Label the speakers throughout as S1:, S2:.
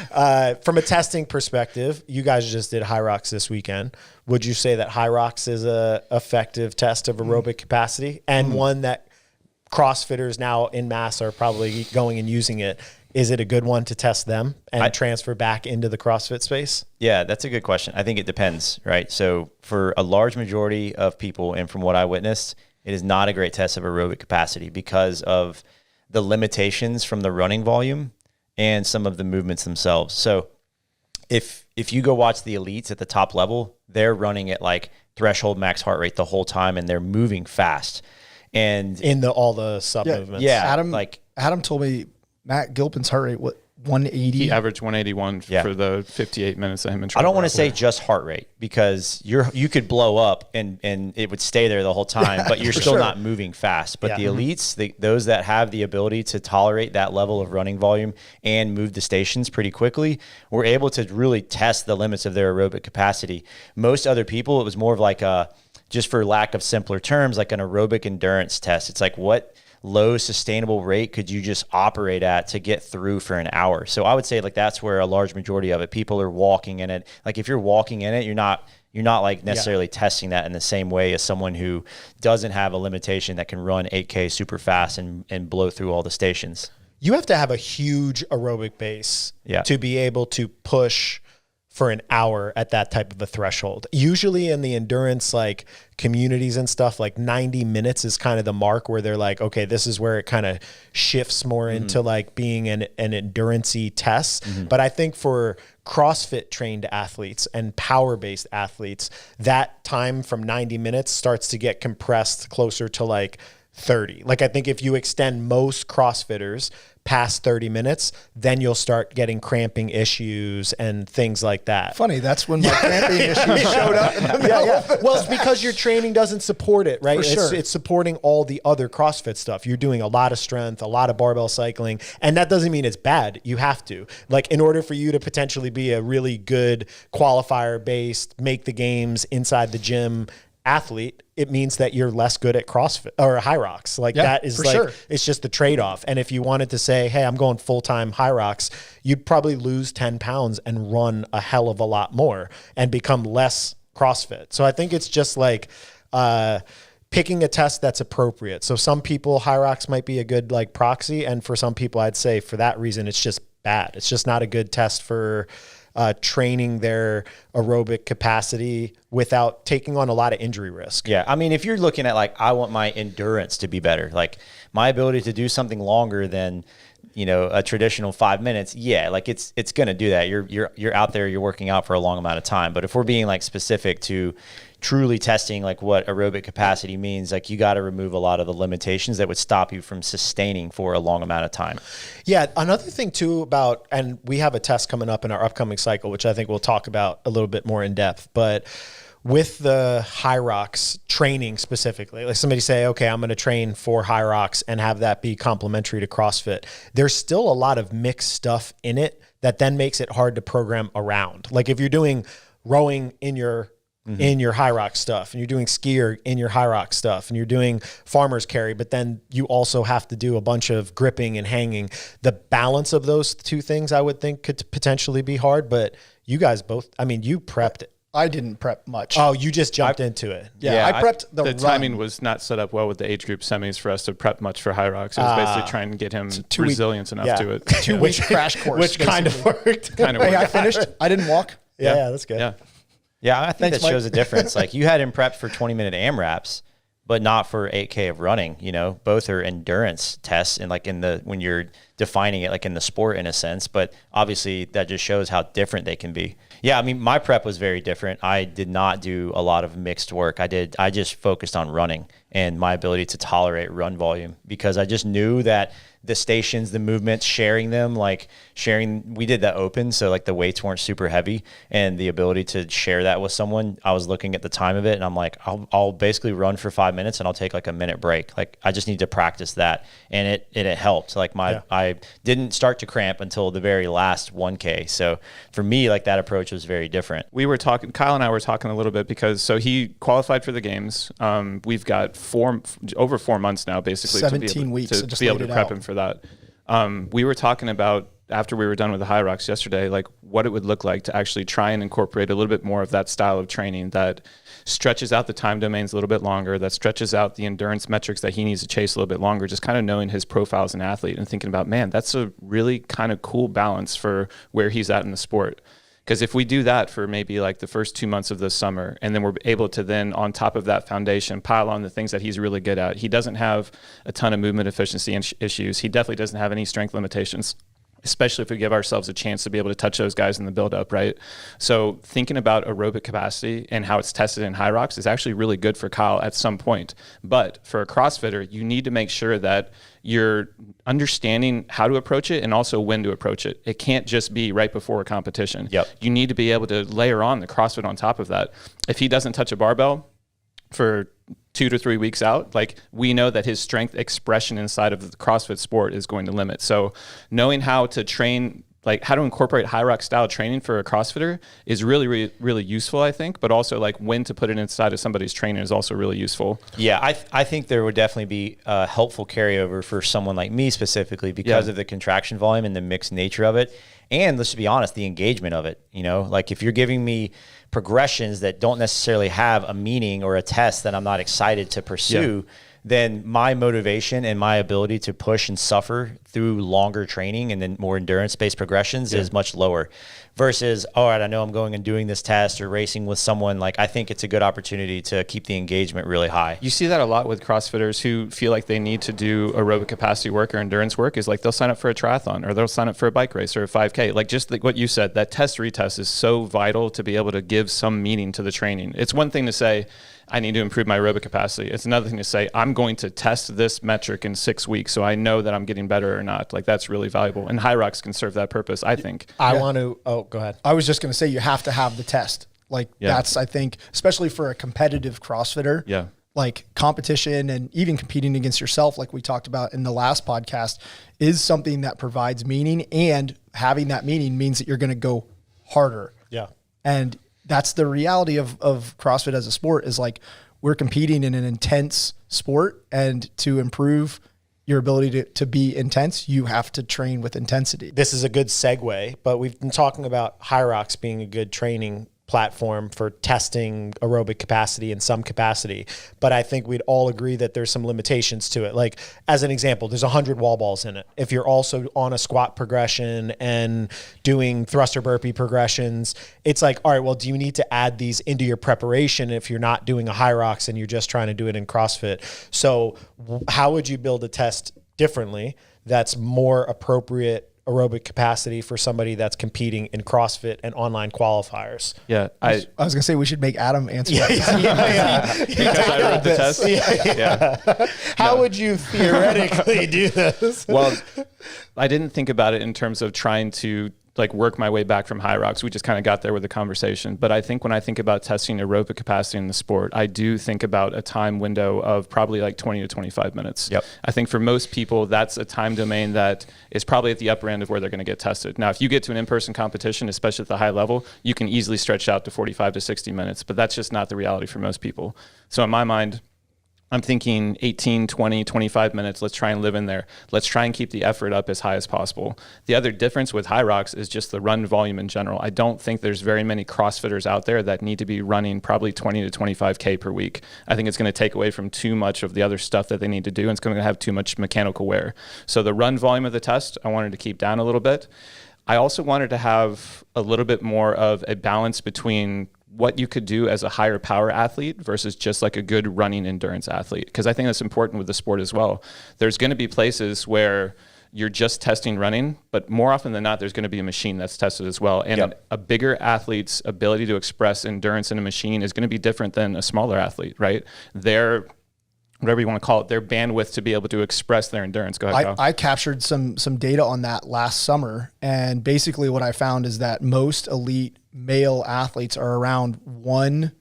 S1: From a testing perspective, you guys just did Hyrox this weekend. Would you say that Hyrox is a effective test of aerobic capacity and one that CrossFitters now in mass are probably going and using it? Is it a good one to test them and transfer back into the CrossFit space?
S2: Yeah, that's a good question. I think it depends, right? So for a large majority of people, and from what I witnessed, it is not a great test of aerobic capacity because of the limitations from the running volume and some of the movements themselves. So if you go watch the elites at the top level, they're running at like threshold max heart rate the whole time and they're moving fast. And
S1: in all the sub movements.
S2: Yeah.
S3: Adam told me Matt Gilpin's heart rate, 180?
S4: He averaged 181 for the 58 minutes that him and Trevor
S2: I don't want to say just heart rate because you could blow up and it would stay there the whole time, but you're still not moving fast. But the elites, those that have the ability to tolerate that level of running volume and move the stations pretty quickly, were able to really test the limits of their aerobic capacity. Most other people, it was more of like just for lack of simpler terms, like an aerobic endurance test. It's like what low sustainable rate could you just operate at to get through for an hour? So I would say like that's where a large majority of it, people are walking in it. Like if you're walking in it, you're not like necessarily testing that in the same way as someone who doesn't have a limitation that can run 8K super fast and blow through all the stations.
S1: You have to have a huge aerobic base to be able to push for an hour at that type of a threshold. Usually in the endurance like communities and stuff, like 90 minutes is kind of the mark where they're like, okay, this is where it kind of shifts more into like being an endurance-y test. But I think for CrossFit trained athletes and power-based athletes, that time from 90 minutes starts to get compressed closer to like 30. Like I think if you extend most CrossFitters past 30 minutes, then you'll start getting cramping issues and things like that.
S3: Funny, that's when my cramping issues showed up.
S1: Well, it's because your training doesn't support it, right? It's supporting all the other CrossFit stuff. You're doing a lot of strength, a lot of barbell cycling, and that doesn't mean it's bad. You have to. Like in order for you to potentially be a really good qualifier-based, make the games inside the gym athlete, it means that you're less good at CrossFit or Hyrox. Like that is like, it's just the trade-off. And if you wanted to say, hey, I'm going full-time Hyrox, you'd probably lose 10 pounds and run a hell of a lot more and become less CrossFit. So I think it's just like, picking a test that's appropriate. So some people, Hyrox might be a good like proxy. And for some people, I'd say for that reason, it's just bad. It's just not a good test for training their aerobic capacity without taking on a lot of injury risk.
S2: Yeah. I mean, if you're looking at like, I want my endurance to be better, like my ability to do something longer than, you know, a traditional 5 minutes. Yeah. Like it's going to do that. You're out there, you're working out for a long amount of time. But if we're being like specific to truly testing like what aerobic capacity means, like you got to remove a lot of the limitations that would stop you from sustaining for a long amount of time.
S1: Yeah. Another thing too about, and we have a test coming up in our upcoming cycle, which I think we'll talk about a little bit more in depth, but with the Hyrox training specifically, like somebody say, okay, I'm going to train for Hyrox and have that be complementary to CrossFit. There's still a lot of mixed stuff in it that then makes it hard to program around. Like if you're doing rowing in your Hyrox stuff and you're doing skier in your Hyrox stuff and you're doing farmer's carry, but then you also have to do a bunch of gripping and hanging. The balance of those two things I would think could potentially be hard, but you guys both, I mean, you prepped it.
S3: I didn't prep much.
S1: Oh, you just jumped into it.
S3: Yeah, I prepped the run.
S4: Timing was not set up well with the age group semis for us to prep much for Hyrox. It was basically trying to get him resilience enough to it.
S3: 2-week crash course.
S1: Which kind of worked.
S3: Hey, I finished. I didn't walk.
S1: Yeah, that's good.
S2: Yeah, I think that shows a difference. Like you had him prepped for 20-minute AMRAPs, but not for 8K of running. You know, both are endurance tests and like when you're defining it like in the sport in a sense, but obviously that just shows how different they can be. Yeah, I mean, my prep was very different. I did not do a lot of mixed work. I just focused on running and my ability to tolerate run volume because I just knew that the stations, the movements, sharing them, like we did that open. So like the weights weren't super heavy and the ability to share that with someone, I was looking at the time of it and I'm like, I'll basically run for 5 minutes and I'll take like a minute break. Like I just need to practice that. And it helped. Like I didn't start to cramp until the very last 1K. So for me, like that approach was very different.
S4: We were talking, Kyle and I were talking a little bit because so he qualified for the games. We've got over 4 months now, basically
S3: 17 weeks
S4: to be able to prep him for that. We were talking about after we were done with the Hyrox yesterday, like what it would look like to actually try and incorporate a little bit more of that style of training that stretches out the time domains a little bit longer, that stretches out the endurance metrics that he needs to chase a little bit longer, just kind of knowing his profile as an athlete and thinking about, man, that's a really kind of cool balance for where he's at in the sport. Because if we do that for maybe like the first 2 months of the summer, and then we're able to then on top of that foundation pile on the things that he's really good at. He doesn't have a ton of movement efficiency issues. He definitely doesn't have any strength limitations, especially if we give ourselves a chance to be able to touch those guys in the build-up, right? So thinking about aerobic capacity and how it's tested in Hyrox is actually really good for Kyle at some point. But for a CrossFitter, you need to make sure that you're understanding how to approach it and also when to approach it. It can't just be right before a competition.
S2: Yep.
S4: You need to be able to layer on the CrossFit on top of that. If he doesn't touch a barbell for 2 to 3 weeks out, like we know that his strength expression inside of the CrossFit sport is going to limit. So knowing how to train, like how to incorporate Hyrox style training for a CrossFitter is really, really, really useful, I think, but also like when to put it inside of somebody's training is also really useful.
S2: Yeah, I think there would definitely be a helpful carryover for someone like me specifically because of the contraction volume and the mixed nature of it. And let's just be honest, the engagement of it, you know, like if you're giving me progressions that don't necessarily have a meaning or a test that I'm not excited to pursue, then my motivation and my ability to push and suffer through longer training and then more endurance-based progressions is much lower versus, all right, I know I'm going and doing this test or racing with someone. Like, I think it's a good opportunity to keep the engagement really high.
S4: You see that a lot with CrossFitters who feel like they need to do aerobic capacity work or endurance work is like they'll sign up for a triathlon or they'll sign up for a bike race or a 5K. Like just like what you said, that test retest is so vital to be able to give some meaning to the training. It's one thing to say, I need to improve my aerobic capacity. It's another thing to say, I'm going to test this metric in 6 weeks so I know that I'm getting better or not. Like that's really valuable. And Hyrox can serve that purpose, I think.
S1: I want to, go ahead.
S3: I was just going to say you have to have the test. Like that's, I think, especially for a competitive CrossFitter, like competition and even competing against yourself, like we talked about in the last podcast, is something that provides meaning, and having that meaning means that you're going to go harder.
S1: Yeah.
S3: And that's the reality of CrossFit as a sport, is like we're competing in an intense sport, and to improve your ability to be intense, you have to train with intensity.
S1: This is a good segue, but we've been talking about Hyrox being a good training platform for testing aerobic capacity in some capacity. But I think we'd all agree that there's some limitations to it. Like as an example, there's 100 wall balls in it. If you're also on a squat progression and doing thruster burpee progressions, it's like, all right, well, do you need to add these into your preparation if you're not doing a Hyrox and you're just trying to do it in CrossFit? So how would you build a test differently that's more appropriate aerobic capacity for somebody that's competing in CrossFit and online qualifiers?
S4: Yeah,
S3: I was going to say we should make Adam answer.
S4: Because I wrote the test.
S1: How would you theoretically do this?
S4: Well, I didn't think about it in terms of trying to like work my way back from Hyrox. We just kind of got there with the conversation. But I think when I think about testing aerobic capacity in the sport, I do think about a time window of probably like 20 to 25 minutes.
S2: Yep.
S4: I think for most people, that's a time domain that is probably at the upper end of where they're going to get tested. Now, if you get to an in-person competition, especially at the high level, you can easily stretch out to 45 to 60 minutes, but that's just not the reality for most people. So in my mind, I'm thinking 18, 20, 25 minutes. Let's try and live in there. Let's try and keep the effort up as high as possible. The other difference with Hyrox is just the run volume in general. I don't think there's very many CrossFitters out there that need to be running probably 20 to 25K per week. I think it's going to take away from too much of the other stuff that they need to do, and it's going to have too much mechanical wear. So the run volume of the test, I wanted to keep down a little bit. I also wanted to have a little bit more of a balance between what you could do as a higher power athlete versus just like a good running endurance athlete. Because I think that's important with the sport as well. There's going to be places where you're just testing running, but more often than not, there's going to be a machine that's tested as well. And a bigger athlete's ability to express endurance in a machine is going to be different than a smaller athlete, right? Their, whatever you want to call it, their bandwidth to be able to express their endurance. Go ahead, Kyle.
S3: I captured some data on that last summer. And basically what I found is that most elite male athletes are around 1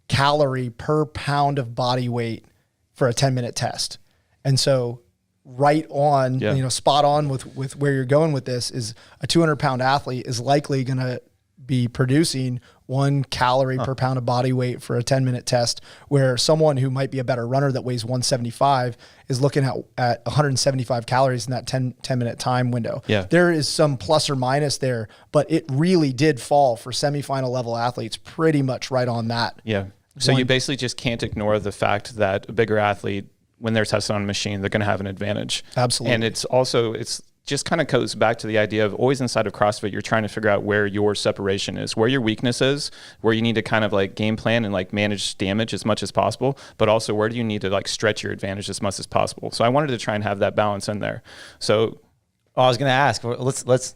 S3: calorie per pound of body weight for a 10-minute test. And so right on, spot on with where you're going with this is a 200-pound athlete is likely going to be producing 1 calorie per pound of body weight for a 10-minute test, where someone who might be a better runner that weighs 175 is looking at 175 calories in that 10-minute time window.
S4: Yeah.
S3: There is some plus or minus there, but it really did fall for semifinal level athletes pretty much right on that.
S4: Yeah. So you basically just can't ignore the fact that a bigger athlete, when they're tested on a machine, they're going to have an advantage.
S3: Absolutely.
S4: And it's just kind of goes back to the idea of always inside of CrossFit, you're trying to figure out where your separation is, where your weakness is, where you need to kind of like game plan and like manage damage as much as possible, but also where do you need to like stretch your advantage as much as possible. So I wanted to try and have that balance in there. So
S2: I was going to ask, let's